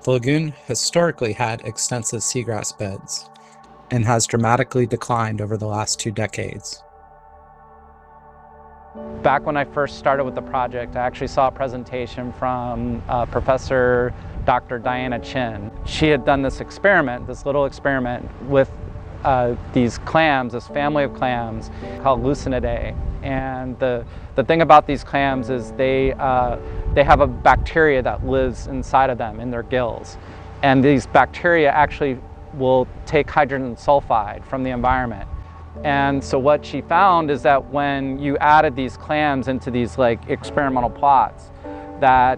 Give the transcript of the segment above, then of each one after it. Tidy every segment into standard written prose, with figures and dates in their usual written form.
The lagoon historically had extensive seagrass beds and has dramatically declined over the last 2 decades. Back when I first started with the project, I actually saw a presentation from Professor Dr. Diana Chin. She had done this experiment, this little experiment with these clams, this family of clams called Lucinidae. And the thing about these clams is they have a bacteria that lives inside of them in their gills. And these bacteria actually will take hydrogen sulfide from the environment. And so what she found is that when you added these clams into these experimental plots, that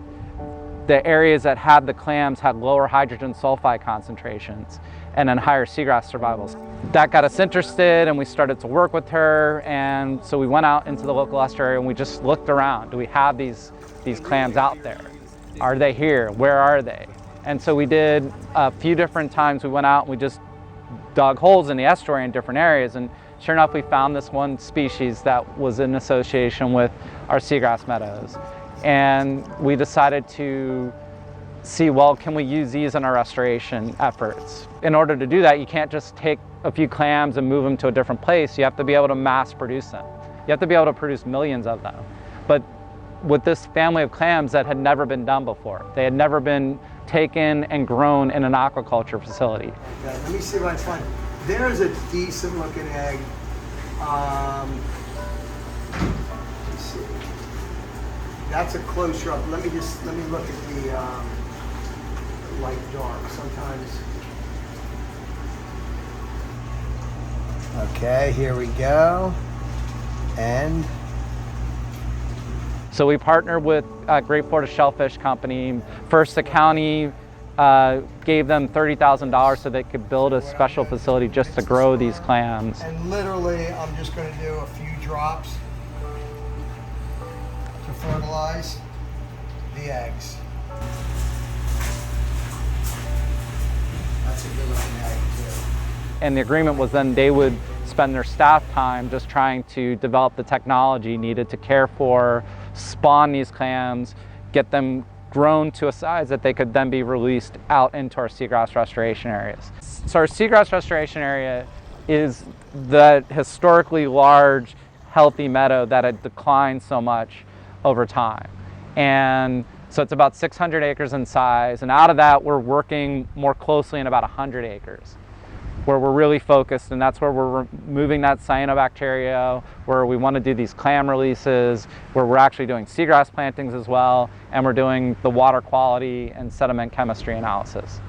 the areas that had the clams had lower hydrogen sulfide concentrations and then higher seagrass survivals. That got us interested, and we started to work with her, and so we went out into the local estuary and we just looked around. Do we have these clams out there? Are they here? Where are they? And so we did a few different times. We went out and we just dug holes in the estuary in different areas, and sure enough we found this one species that was in association with our seagrass meadows. And we decided to see, well, can we use these in our restoration efforts? In order to do that, you can't just take a few clams and move them to a different place. You have to be able to mass produce them. You have to be able to produce millions of them. But with this family of clams, that had never been done before. They had never been taken and grown in an aquaculture facility. Okay, let me see if I find. There's a decent looking egg. Let's see. That's a closer up. Let me look at the light dark. Sometimes. Okay, here we go. And so we partnered with Great Florida Shellfish Company. First, the county gave them $30,000 so they could build a special facility just to grow these clams. And literally, I'm just going to do a few drops to fertilize the eggs. That's a good looking egg too. And the agreement was then they would spend their staff time just trying to develop the technology needed to care for, spawn these clams, get them grown to a size that they could then be released out into our seagrass restoration areas. So our seagrass restoration area is the historically large, healthy meadow that had declined so much over time. And so it's about 600 acres in size, and out of that we're working more closely in about 100 acres. Where we're really focused, and that's where we're removing that cyanobacteria, where we want to do these clam releases, where we're actually doing seagrass plantings as well, and we're doing the water quality and sediment chemistry analysis.